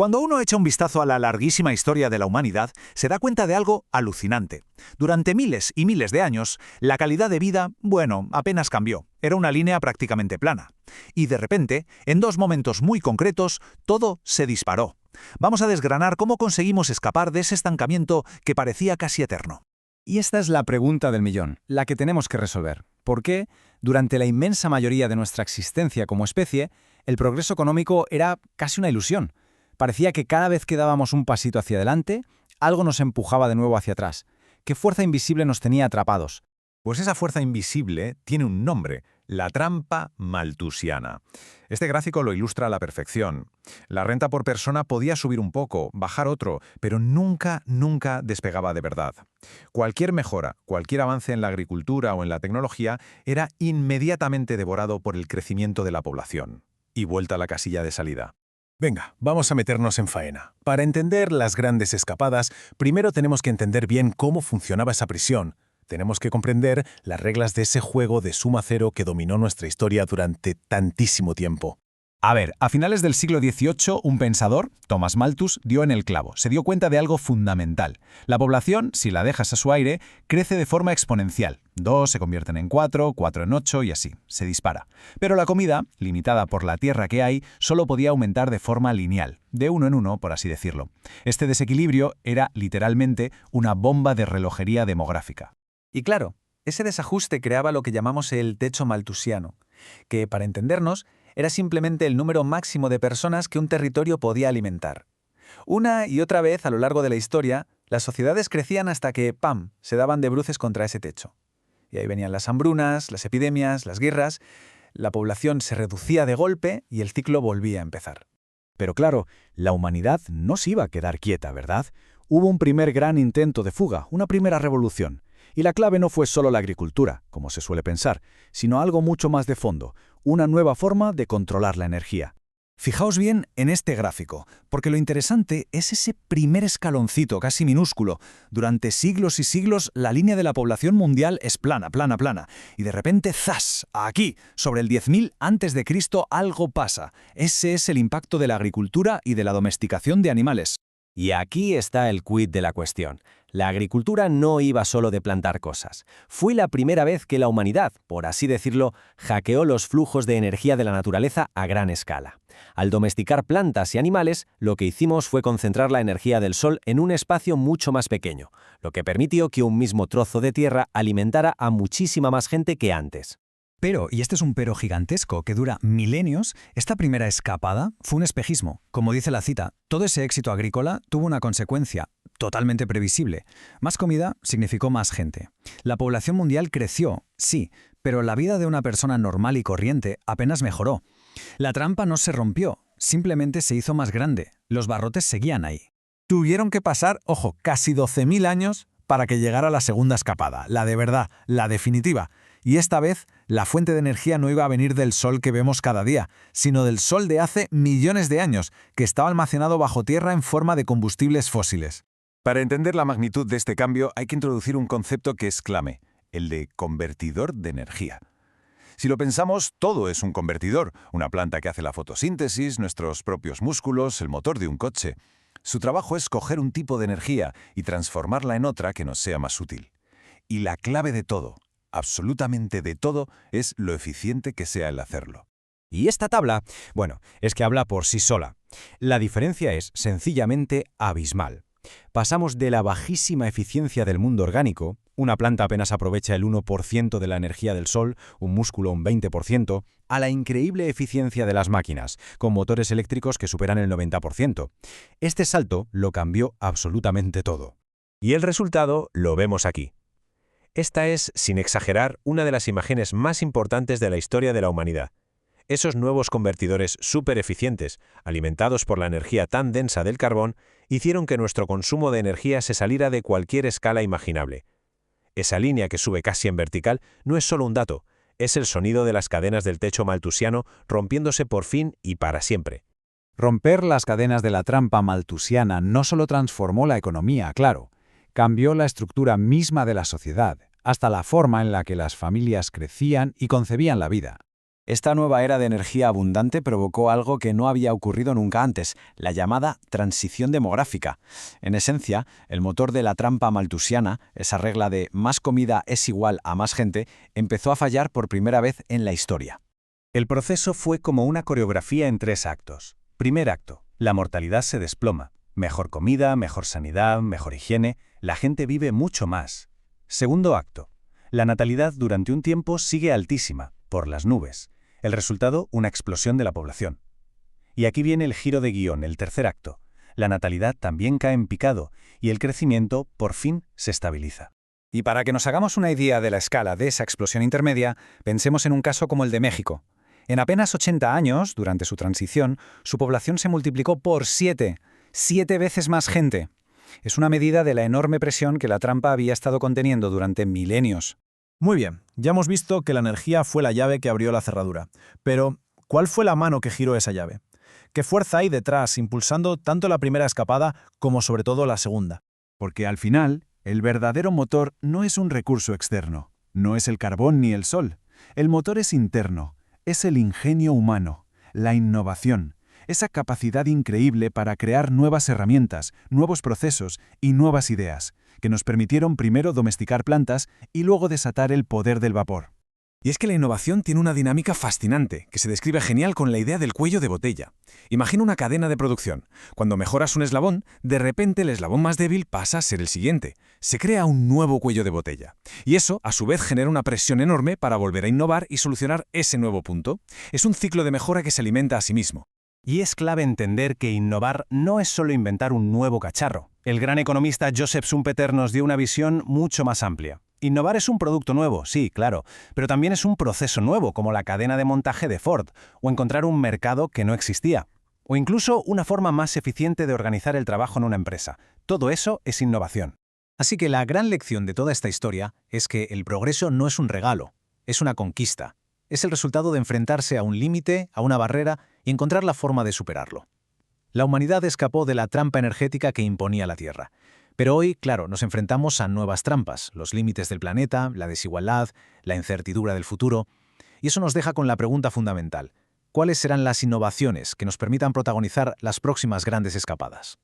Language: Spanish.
Cuando uno echa un vistazo a la larguísima historia de la humanidad, se da cuenta de algo alucinante. Durante miles y miles de años, la calidad de vida, bueno, apenas cambió. Era una línea prácticamente plana. Y de repente, en dos momentos muy concretos, todo se disparó. Vamos a desgranar cómo conseguimos escapar de ese estancamiento que parecía casi eterno. Y esta es la pregunta del millón, la que tenemos que resolver. ¿Por qué, durante la inmensa mayoría de nuestra existencia como especie, el progreso económico era casi una ilusión? Parecía que cada vez que dábamos un pasito hacia adelante, algo nos empujaba de nuevo hacia atrás. ¿Qué fuerza invisible nos tenía atrapados? Pues esa fuerza invisible tiene un nombre, la trampa malthusiana. Este gráfico lo ilustra a la perfección. La renta por persona podía subir un poco, bajar otro, pero nunca despegaba de verdad. Cualquier mejora, cualquier avance en la agricultura o en la tecnología era inmediatamente devorado por el crecimiento de la población. Y vuelta a la casilla de salida. Venga, vamos a meternos en faena. Para entender las grandes escapadas, primero tenemos que entender bien cómo funcionaba esa prisión. Tenemos que comprender las reglas de ese juego de suma cero que dominó nuestra historia durante tantísimo tiempo. A ver, a finales del siglo XVIII, un pensador, Thomas Malthus, dio en el clavo. Se dio cuenta de algo fundamental. La población, si la dejas a su aire, crece de forma exponencial. 2 se convierten en 4, 4 en 8 y así, se dispara. Pero la comida, limitada por la tierra que hay, solo podía aumentar de forma lineal, de uno en uno, por así decirlo. Este desequilibrio era, literalmente, una bomba de relojería demográfica. Y claro, ese desajuste creaba lo que llamamos el techo malthusiano, que, para entendernos, era simplemente el número máximo de personas que un territorio podía alimentar. Una y otra vez a lo largo de la historia, las sociedades crecían hasta que, ¡pam!, se daban de bruces contra ese techo. Y ahí venían las hambrunas, las epidemias, las guerras, la población se reducía de golpe y el ciclo volvía a empezar. Pero claro, la humanidad no se iba a quedar quieta, ¿verdad? Hubo un primer gran intento de fuga, una primera revolución. Y la clave no fue solo la agricultura, como se suele pensar, sino algo mucho más de fondo, una nueva forma de controlar la energía. Fijaos bien en este gráfico, porque lo interesante es ese primer escaloncito casi minúsculo. Durante siglos y siglos la línea de la población mundial es plana, plana, plana. Y de repente, ¡zas!, aquí, sobre el 10.000 a.C., algo pasa. Ese es el impacto de la agricultura y de la domesticación de animales. Y aquí está el quid de la cuestión. La agricultura no iba solo de plantar cosas. Fue la primera vez que la humanidad, por así decirlo, hackeó los flujos de energía de la naturaleza a gran escala. Al domesticar plantas y animales, lo que hicimos fue concentrar la energía del sol en un espacio mucho más pequeño, lo que permitió que un mismo trozo de tierra alimentara a muchísima más gente que antes. Pero, y este es un pero gigantesco que dura milenios, esta primera escapada fue un espejismo. Como dice la cita, todo ese éxito agrícola tuvo una consecuencia totalmente previsible. Más comida significó más gente. La población mundial creció, sí, pero la vida de una persona normal y corriente apenas mejoró. La trampa no se rompió, simplemente se hizo más grande. Los barrotes seguían ahí. Tuvieron que pasar, ojo, casi 12.000 años para que llegara la segunda escapada, la de verdad, la definitiva. Y esta vez, la fuente de energía no iba a venir del sol que vemos cada día, sino del sol de hace millones de años, que estaba almacenado bajo tierra en forma de combustibles fósiles. Para entender la magnitud de este cambio hay que introducir un concepto que es clave, el de convertidor de energía. Si lo pensamos, todo es un convertidor, una planta que hace la fotosíntesis, nuestros propios músculos, el motor de un coche. Su trabajo es coger un tipo de energía y transformarla en otra que nos sea más útil. Y la clave de todo, absolutamente de todo, es lo eficiente que sea el hacerlo. Y esta tabla, bueno, es que habla por sí sola. La diferencia es sencillamente abismal. Pasamos de la bajísima eficiencia del mundo orgánico, una planta apenas aprovecha el 1% de la energía del sol, un músculo un 20%, a la increíble eficiencia de las máquinas, con motores eléctricos que superan el 90%. Este salto lo cambió absolutamente todo. Y el resultado lo vemos aquí. Esta es, sin exagerar, una de las imágenes más importantes de la historia de la humanidad. Esos nuevos convertidores súper eficientes, alimentados por la energía tan densa del carbón, hicieron que nuestro consumo de energía se saliera de cualquier escala imaginable. Esa línea que sube casi en vertical no es solo un dato, es el sonido de las cadenas del techo malthusiano rompiéndose por fin y para siempre. Romper las cadenas de la trampa malthusiana no solo transformó la economía, claro, cambió la estructura misma de la sociedad, hasta la forma en la que las familias crecían y concebían la vida. Esta nueva era de energía abundante provocó algo que no había ocurrido nunca antes, la llamada transición demográfica. En esencia, el motor de la trampa malthusiana, esa regla de más comida es igual a más gente, empezó a fallar por primera vez en la historia. El proceso fue como una coreografía en 3 actos. Primer acto, la mortalidad se desploma. Mejor comida, mejor sanidad, mejor higiene, la gente vive mucho más. Segundo acto, la natalidad durante un tiempo sigue altísima, por las nubes. El resultado, una explosión de la población. Y aquí viene el giro de guión, el tercer acto. La natalidad también cae en picado y el crecimiento, por fin, se estabiliza. Y para que nos hagamos una idea de la escala de esa explosión intermedia, pensemos en un caso como el de México. En apenas 80 años, durante su transición, su población se multiplicó por 7 veces más gente. Es una medida de la enorme presión que la trampa había estado conteniendo durante milenios. Muy bien, ya hemos visto que la energía fue la llave que abrió la cerradura. Pero, ¿cuál fue la mano que giró esa llave? ¿Qué fuerza hay detrás, impulsando tanto la primera escapada como sobre todo la segunda? Porque al final, el verdadero motor no es un recurso externo, no es el carbón ni el sol. El motor es interno, es el ingenio humano, la innovación, esa capacidad increíble para crear nuevas herramientas, nuevos procesos y nuevas ideas, que nos permitieron primero domesticar plantas y luego desatar el poder del vapor. Y es que la innovación tiene una dinámica fascinante, que se describe genial con la idea del cuello de botella. Imagina una cadena de producción. Cuando mejoras un eslabón, de repente el eslabón más débil pasa a ser el siguiente. Se crea un nuevo cuello de botella. Y eso, a su vez, genera una presión enorme para volver a innovar y solucionar ese nuevo punto. Es un ciclo de mejora que se alimenta a sí mismo. Y es clave entender que innovar no es solo inventar un nuevo cacharro. El gran economista Joseph Schumpeter nos dio una visión mucho más amplia. Innovar es un producto nuevo, sí, claro, pero también es un proceso nuevo, como la cadena de montaje de Ford, o encontrar un mercado que no existía, o incluso una forma más eficiente de organizar el trabajo en una empresa. Todo eso es innovación. Así que la gran lección de toda esta historia es que el progreso no es un regalo, es una conquista. Es el resultado de enfrentarse a un límite, a una barrera, y encontrar la forma de superarlo. La humanidad escapó de la trampa energética que imponía la Tierra. Pero hoy, claro, nos enfrentamos a nuevas trampas, los límites del planeta, la desigualdad, la incertidumbre del futuro. Y eso nos deja con la pregunta fundamental: ¿cuáles serán las innovaciones que nos permitan protagonizar las próximas grandes escapadas?